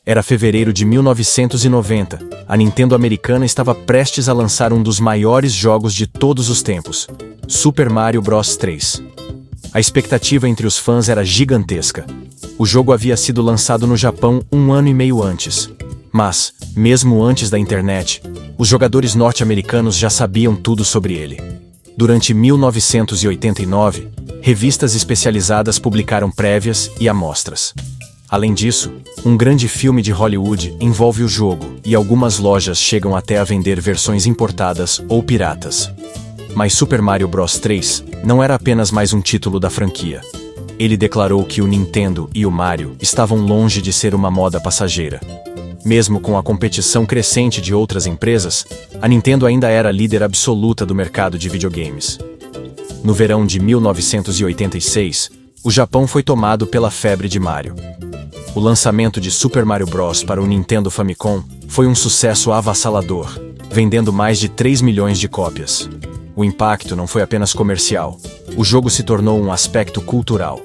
Era fevereiro de 1990. A Nintendo americana estava prestes a lançar um dos maiores jogos de todos os tempos, Super Mario Bros. 3. A expectativa entre os fãs era gigantesca. O jogo havia sido lançado no Japão 1 ano e meio antes. Mas, mesmo antes da internet, os jogadores norte-americanos já sabiam tudo sobre ele. Durante 1989, revistas especializadas publicaram prévias e amostras. Além disso, um grande filme de Hollywood envolve o jogo e algumas lojas chegam até a vender versões importadas ou piratas. Mas Super Mario Bros. 3 não era apenas mais um título da franquia. Ele declarou que o Nintendo e o Mario estavam longe de ser uma moda passageira. Mesmo com a competição crescente de outras empresas, a Nintendo ainda era a líder absoluta do mercado de videogames. No verão de 1986, o Japão foi tomado pela febre de Mario. O lançamento de Super Mario Bros. Para o Nintendo Famicom foi um sucesso avassalador, vendendo mais de 3 milhões de cópias. O impacto não foi apenas comercial. O jogo se tornou um aspecto cultural.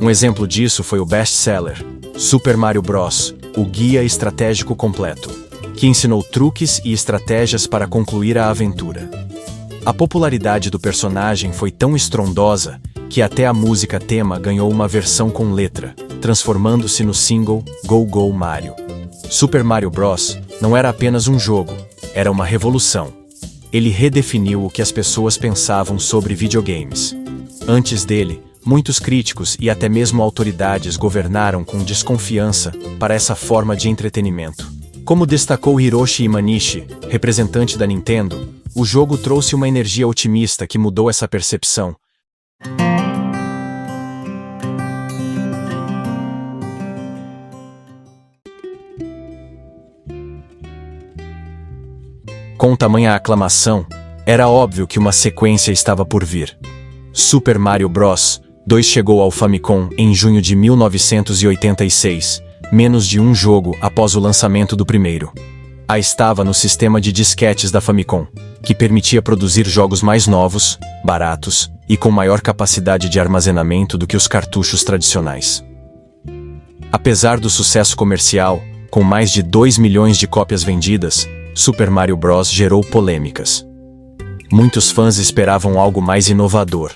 Um exemplo disso foi o best-seller, Super Mario Bros., o guia estratégico completo, que ensinou truques e estratégias para concluir a aventura. A popularidade do personagem foi tão estrondosa que até a música tema ganhou uma versão com letra, transformando-se no single Go Go Mario. Super Mario Bros. Não era apenas um jogo, era uma revolução. Ele redefiniu o que as pessoas pensavam sobre videogames. Antes dele, muitos críticos e até mesmo autoridades governaram com desconfiança para essa forma de entretenimento. Como destacou Hiroshi Imanishi, representante da Nintendo, o jogo trouxe uma energia otimista que mudou essa percepção. Com tamanha aclamação, era óbvio que uma sequência estava por vir. Super Mario Bros. 2 chegou ao Famicom em junho de 1986, menos de um jogo após o lançamento do primeiro. Estava no sistema de disquetes da Famicom, que permitia produzir jogos mais novos, baratos e com maior capacidade de armazenamento do que os cartuchos tradicionais. Apesar do sucesso comercial, com mais de 2 milhões de cópias vendidas, Super Mario Bros. Gerou polêmicas. Muitos fãs esperavam algo mais inovador.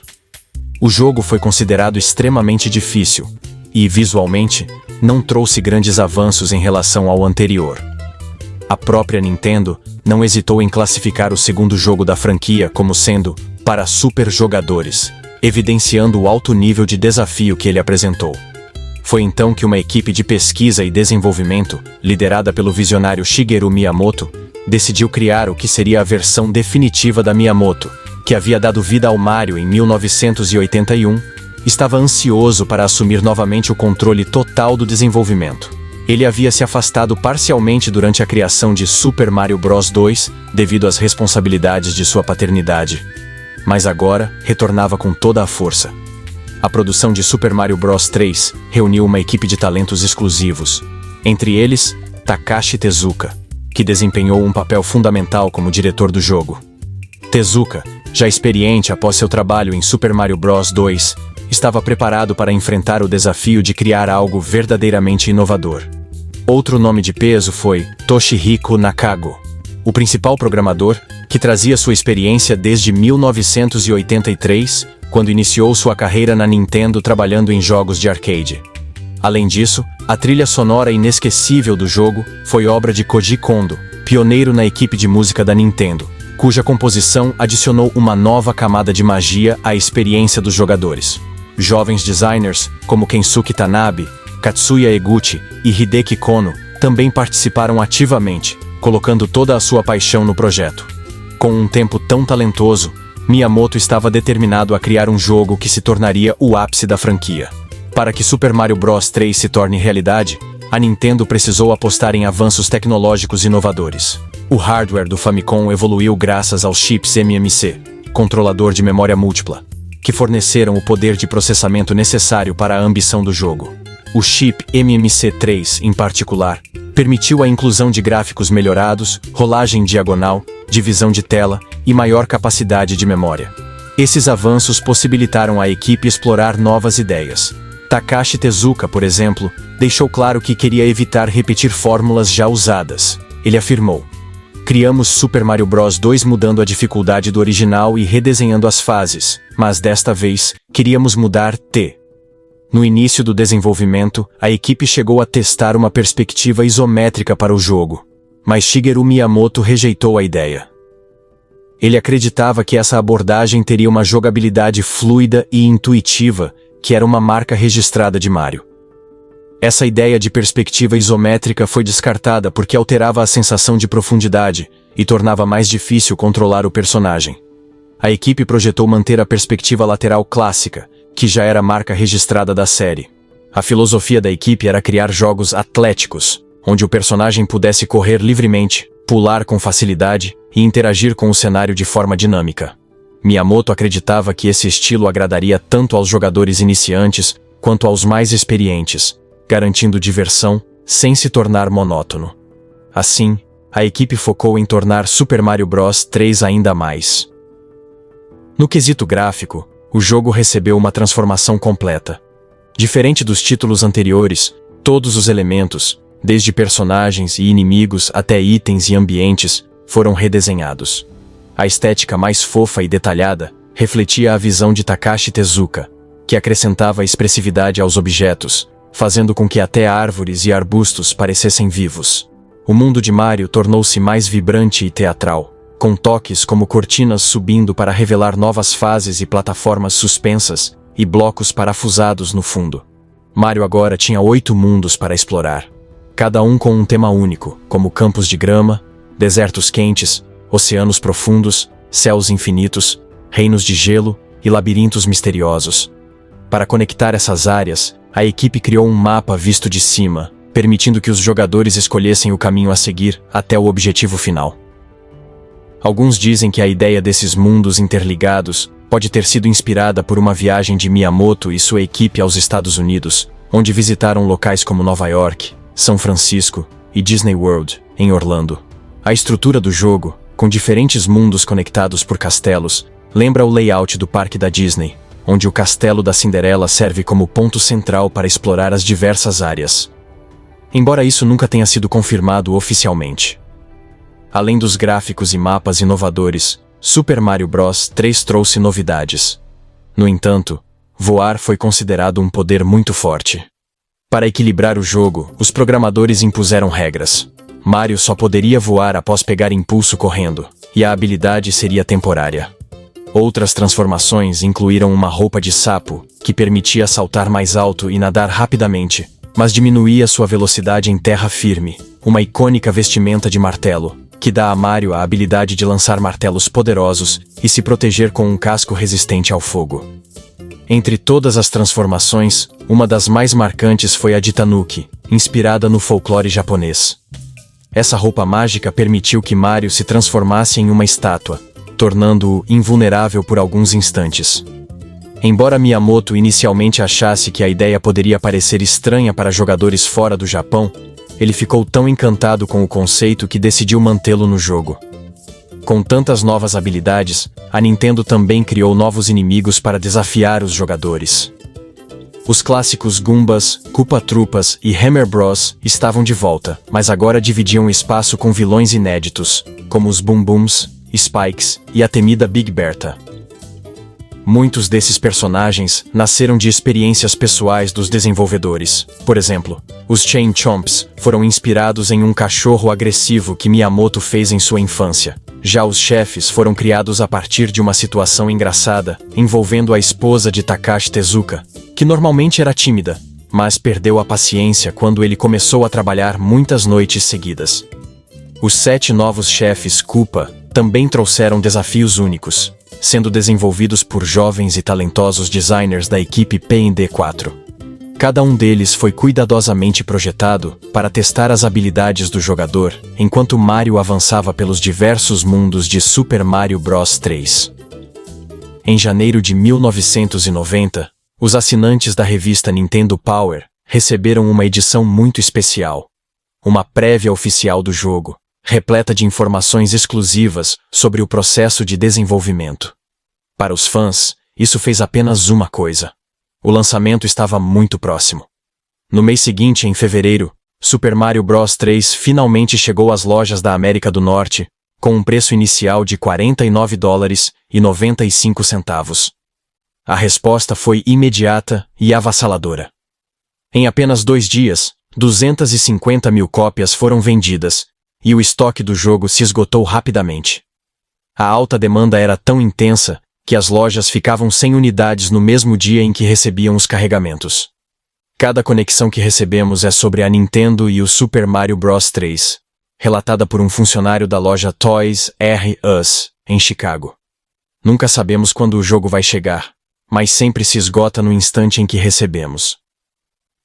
O jogo foi considerado extremamente difícil e, visualmente, não trouxe grandes avanços em relação ao anterior. A própria Nintendo não hesitou em classificar o segundo jogo da franquia como sendo para super jogadores, evidenciando o alto nível de desafio que ele apresentou. Foi então que uma equipe de pesquisa e desenvolvimento, liderada pelo visionário Shigeru Miyamoto, decidiu criar o que seria a versão definitiva da Miyamoto, que havia dado vida ao Mario em 1981, estava ansioso para assumir novamente o controle total do desenvolvimento. Ele havia se afastado parcialmente durante a criação de Super Mario Bros. 2 devido às responsabilidades de sua paternidade, mas agora retornava com toda a força. A produção de Super Mario Bros. 3 reuniu uma equipe de talentos exclusivos, entre eles, Takashi Tezuka, que desempenhou um papel fundamental como diretor do jogo. Tezuka, já experiente após seu trabalho em Super Mario Bros. 2, estava preparado para enfrentar o desafio de criar algo verdadeiramente inovador. Outro nome de peso foi Toshihiko Nakago, o principal programador, que trazia sua experiência desde 1983, quando iniciou sua carreira na Nintendo trabalhando em jogos de arcade. Além disso, a trilha sonora inesquecível do jogo foi obra de Koji Kondo, pioneiro na equipe de música da Nintendo, cuja composição adicionou uma nova camada de magia à experiência dos jogadores. Jovens designers, como Kensuke Tanabe, Katsuya Eguchi e Hideki Kono, também participaram ativamente, colocando toda a sua paixão no projeto. Com um tempo tão talentoso, Miyamoto estava determinado a criar um jogo que se tornaria o ápice da franquia. Para que Super Mario Bros. 3 se torne realidade, a Nintendo precisou apostar em avanços tecnológicos inovadores. O hardware do Famicom evoluiu graças aos chips MMC, controlador de memória múltipla, que forneceram o poder de processamento necessário para a ambição do jogo. O chip MMC3, em particular, permitiu a inclusão de gráficos melhorados, rolagem diagonal, divisão de tela e maior capacidade de memória. Esses avanços possibilitaram à equipe explorar novas ideias, Takashi Tezuka, por exemplo, deixou claro que queria evitar repetir fórmulas já usadas. Ele afirmou: "Criamos Super Mario Bros. 2 mudando a dificuldade do original e redesenhando as fases, mas desta vez, queríamos mudar T." No início do desenvolvimento, a equipe chegou a testar uma perspectiva isométrica para o jogo, mas Shigeru Miyamoto rejeitou a ideia. Ele acreditava que essa abordagem teria uma jogabilidade fluida e intuitiva, que era uma marca registrada de Mario. Essa ideia de perspectiva isométrica foi descartada porque alterava a sensação de profundidade e tornava mais difícil controlar o personagem. A equipe projetou manter a perspectiva lateral clássica, que já era marca registrada da série. A filosofia da equipe era criar jogos atléticos, onde o personagem pudesse correr livremente, pular com facilidade e interagir com o cenário de forma dinâmica. Miyamoto acreditava que esse estilo agradaria tanto aos jogadores iniciantes quanto aos mais experientes, garantindo diversão sem se tornar monótono. Assim, a equipe focou em tornar Super Mario Bros. 3 ainda mais. No quesito gráfico, o jogo recebeu uma transformação completa. Diferente dos títulos anteriores, todos os elementos, desde personagens e inimigos até itens e ambientes, foram redesenhados. A estética mais fofa e detalhada refletia a visão de Takashi Tezuka, que acrescentava expressividade aos objetos, fazendo com que até árvores e arbustos parecessem vivos. O mundo de Mario tornou-se mais vibrante e teatral, com toques como cortinas subindo para revelar novas fases e plataformas suspensas, e blocos parafusados no fundo. Mario agora tinha 8 mundos para explorar, cada um com um tema único, como campos de grama, desertos quentes, oceanos profundos, céus infinitos, reinos de gelo e labirintos misteriosos. Para conectar essas áreas, a equipe criou um mapa visto de cima, permitindo que os jogadores escolhessem o caminho a seguir até o objetivo final. Alguns dizem que a ideia desses mundos interligados pode ter sido inspirada por uma viagem de Miyamoto e sua equipe aos Estados Unidos, onde visitaram locais como Nova York, São Francisco e Disney World, em Orlando. A estrutura do jogo, com diferentes mundos conectados por castelos, lembra o layout do parque da Disney, onde o castelo da Cinderela serve como ponto central para explorar as diversas áreas. Embora isso nunca tenha sido confirmado oficialmente. Além dos gráficos e mapas inovadores, Super Mario Bros. 3 trouxe novidades. No entanto, voar foi considerado um poder muito forte. Para equilibrar o jogo, os programadores impuseram regras. Mario só poderia voar após pegar impulso correndo, e a habilidade seria temporária. Outras transformações incluíram uma roupa de sapo, que permitia saltar mais alto e nadar rapidamente, mas diminuía sua velocidade em terra firme, uma icônica vestimenta de martelo, que dá a Mario a habilidade de lançar martelos poderosos e se proteger com um casco resistente ao fogo. Entre todas as transformações, uma das mais marcantes foi a de Tanuki, inspirada no folclore japonês. Essa roupa mágica permitiu que Mario se transformasse em uma estátua, tornando-o invulnerável por alguns instantes. Embora Miyamoto inicialmente achasse que a ideia poderia parecer estranha para jogadores fora do Japão, ele ficou tão encantado com o conceito que decidiu mantê-lo no jogo. Com tantas novas habilidades, a Nintendo também criou novos inimigos para desafiar os jogadores. Os clássicos Goombas, Koopa Troopas e Hammer Bros estavam de volta, mas agora dividiam espaço com vilões inéditos, como os Boom Booms, Spikes e a temida Big Bertha. Muitos desses personagens nasceram de experiências pessoais dos desenvolvedores. Por exemplo, os Chain Chomps foram inspirados em um cachorro agressivo que Miyamoto fez em sua infância. Já os chefes foram criados a partir de uma situação engraçada envolvendo a esposa de Takashi Tezuka, que normalmente era tímida, mas perdeu a paciência quando ele começou a trabalhar muitas noites seguidas. Os 7 novos chefes Koopa também trouxeram desafios únicos, sendo desenvolvidos por jovens e talentosos designers da equipe P&D4. Cada um deles foi cuidadosamente projetado para testar as habilidades do jogador, enquanto Mario avançava pelos diversos mundos de Super Mario Bros. 3. Em janeiro de 1990, os assinantes da revista Nintendo Power receberam uma edição muito especial, uma prévia oficial do jogo, repleta de informações exclusivas sobre o processo de desenvolvimento. Para os fãs, isso fez apenas uma coisa: O lançamento estava muito próximo. No mês seguinte, em fevereiro, Super Mario Bros. 3 finalmente chegou às lojas da América do Norte, com um preço inicial de $49,95. A resposta foi imediata e avassaladora. Em apenas 2 dias, 250 mil cópias foram vendidas, e o estoque do jogo se esgotou rapidamente. A alta demanda era tão intensa que as lojas ficavam sem unidades no mesmo dia em que recebiam os carregamentos. Cada conexão que recebemos é sobre a Nintendo e o Super Mario Bros. 3, relatada por um funcionário da loja Toys R Us, em Chicago. Nunca sabemos quando o jogo vai chegar, mas sempre se esgota no instante em que recebemos.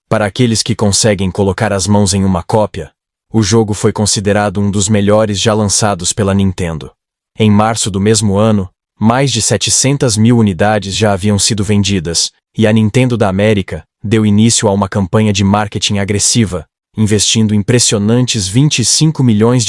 Para aqueles que conseguem colocar as mãos em uma cópia, o jogo foi considerado um dos melhores já lançados pela Nintendo. Em março do mesmo ano, mais de 700 mil unidades já haviam sido vendidas, e a Nintendo da América deu início a uma campanha de marketing agressiva, investindo impressionantes $25 milhões.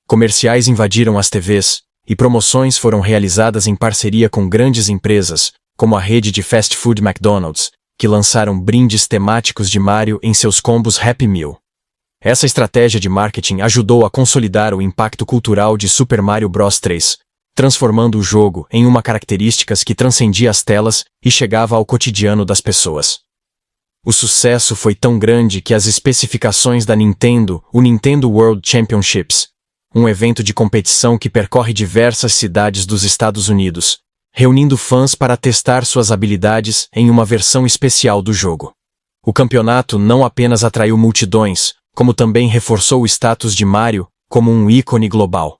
Comerciais invadiram as TVs, e promoções foram realizadas em parceria com grandes empresas, como a rede de fast food McDonald's, que lançaram brindes temáticos de Mario em seus combos Happy Meal. Essa estratégia de marketing ajudou a consolidar o impacto cultural de Super Mario Bros. 3, transformando o jogo em uma característica que transcendia as telas e chegava ao cotidiano das pessoas. O sucesso foi tão grande que as especificações da Nintendo, o Nintendo World Championships, um evento de competição que percorre diversas cidades dos Estados Unidos, reunindo fãs para testar suas habilidades em uma versão especial do jogo. O campeonato não apenas atraiu multidões, como também reforçou o status de Mario como um ícone global.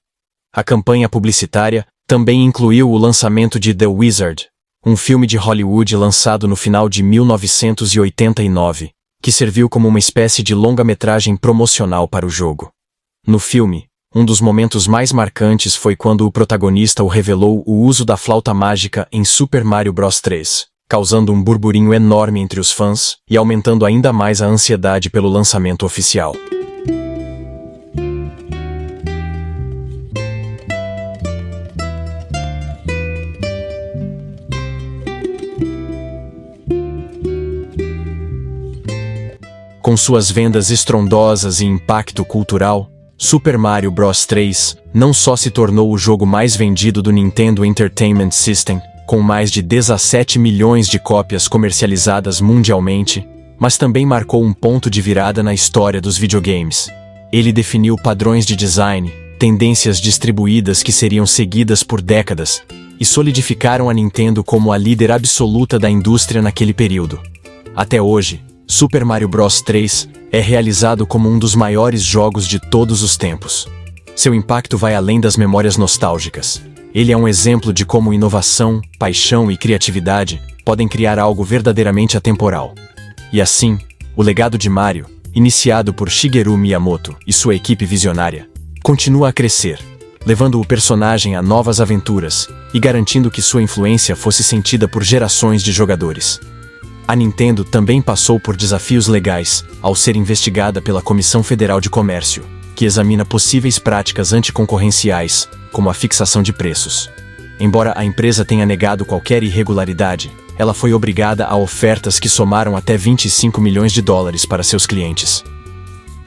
A campanha publicitária também incluiu o lançamento de The Wizard, um filme de Hollywood lançado no final de 1989, que serviu como uma espécie de longa-metragem promocional para o jogo. No filme, um dos momentos mais marcantes foi quando o protagonista revelou o uso da flauta mágica em Super Mario Bros. 3, causando um burburinho enorme entre os fãs e aumentando ainda mais a ansiedade pelo lançamento oficial. Com suas vendas estrondosas e impacto cultural, Super Mario Bros. 3 não só se tornou o jogo mais vendido do Nintendo Entertainment System, com mais de 17 milhões de cópias comercializadas mundialmente, mas também marcou um ponto de virada na história dos videogames. Ele definiu padrões de design, tendências distribuídas que seriam seguidas por décadas, e solidificaram a Nintendo como a líder absoluta da indústria naquele período. Até hoje, Super Mario Bros. 3 é realizado como um dos maiores jogos de todos os tempos. Seu impacto vai além das memórias nostálgicas. Ele é um exemplo de como inovação, paixão e criatividade podem criar algo verdadeiramente atemporal. E assim, o legado de Mario, iniciado por Shigeru Miyamoto e sua equipe visionária, continua a crescer, levando o personagem a novas aventuras e garantindo que sua influência fosse sentida por gerações de jogadores. A Nintendo também passou por desafios legais ao ser investigada pela Comissão Federal de Comércio, que examina possíveis práticas anticoncorrenciais, como a fixação de preços. Embora a empresa tenha negado qualquer irregularidade, ela foi obrigada a ofertas que somaram até $25 milhões para seus clientes.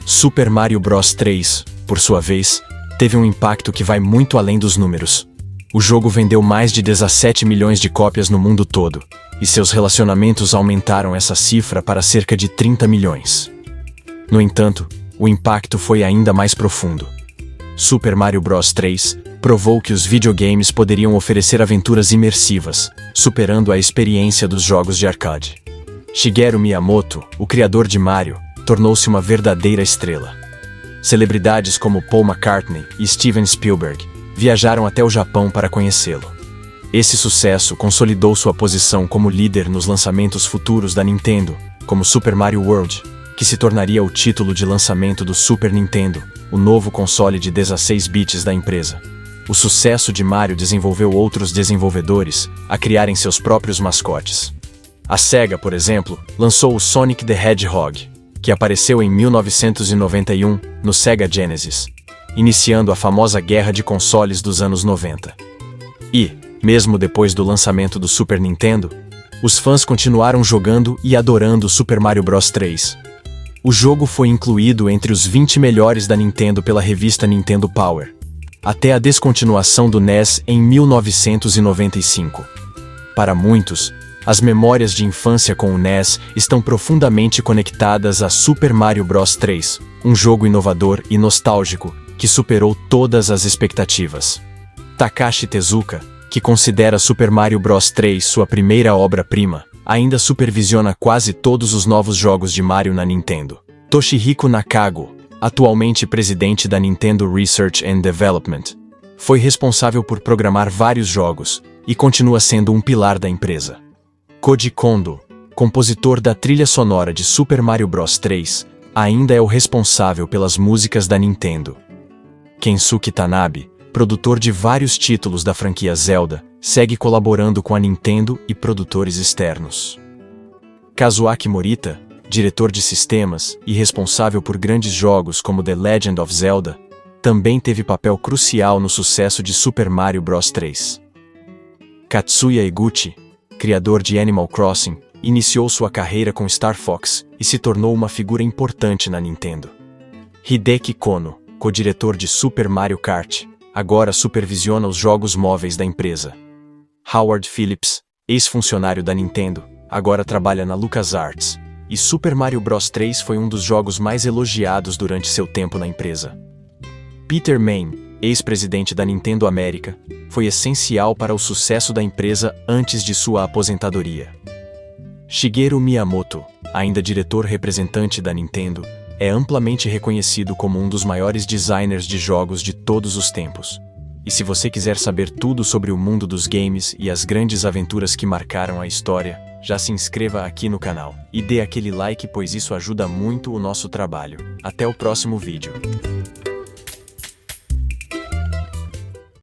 Super Mario Bros. 3, por sua vez, teve um impacto que vai muito além dos números. O jogo vendeu mais de 17 milhões de cópias no mundo todo, e seus relacionamentos aumentaram essa cifra para cerca de 30 milhões. No entanto, o impacto foi ainda mais profundo. Super Mario Bros. 3 provou que os videogames poderiam oferecer aventuras imersivas, superando a experiência dos jogos de arcade. Shigeru Miyamoto, o criador de Mario, tornou-se uma verdadeira estrela. Celebridades como Paul McCartney e Steven Spielberg viajaram até o Japão para conhecê-lo. Esse sucesso consolidou sua posição como líder nos lançamentos futuros da Nintendo, como Super Mario World, que se tornaria o título de lançamento do Super Nintendo, o novo console de 16 bits da empresa. O sucesso de Mario desenvolveu outros desenvolvedores a criarem seus próprios mascotes. A Sega, por exemplo, lançou o Sonic the Hedgehog, que apareceu em 1991 no Sega Genesis, iniciando a famosa guerra de consoles dos anos 90. E, mesmo depois do lançamento do Super Nintendo, Os fãs continuaram jogando e adorando Super Mario Bros 3. O jogo foi incluído entre os 20 melhores da Nintendo pela revista Nintendo Power, até a descontinuação do NES em 1995. Para muitos, as memórias de infância com o NES estão profundamente conectadas a Super Mario Bros 3, um jogo inovador e nostálgico que superou todas as expectativas. Takashi Tezuka, que considera Super Mario Bros 3 sua primeira obra-prima, ainda supervisiona quase todos os novos jogos de Mario na Nintendo. Toshihiko Nakago, atualmente presidente da Nintendo Research and Development, foi responsável por programar vários jogos e continua sendo um pilar da empresa. Koji Kondo, compositor da trilha sonora de Super Mario Bros 3, ainda é o responsável pelas músicas da Nintendo. Kensuke Tanabe, produtor de vários títulos da franquia Zelda, segue colaborando com a Nintendo e produtores externos. Kazuaki Morita, diretor de sistemas e responsável por grandes jogos como The Legend of Zelda, também teve papel crucial no sucesso de Super Mario Bros 3. Katsuya Eguchi, criador de Animal Crossing, iniciou sua carreira com Star Fox e se tornou uma figura importante na Nintendo. Hideki Kono, co-diretor de Super Mario Kart, agora supervisiona os jogos móveis da empresa. Howard Phillips, ex-funcionário da Nintendo, agora trabalha na LucasArts, e Super Mario Bros 3 foi um dos jogos mais elogiados durante seu tempo na empresa. Peter Mayne, ex-presidente da Nintendo América, foi essencial para o sucesso da empresa antes de sua aposentadoria. Shigeru Miyamoto, ainda diretor representante da Nintendo, é amplamente reconhecido como um dos maiores designers de jogos de todos os tempos. E se você quiser saber tudo sobre o mundo dos games e as grandes aventuras que marcaram a história, já se inscreva aqui no canal e dê aquele like, pois isso ajuda muito o nosso trabalho. Até o próximo vídeo.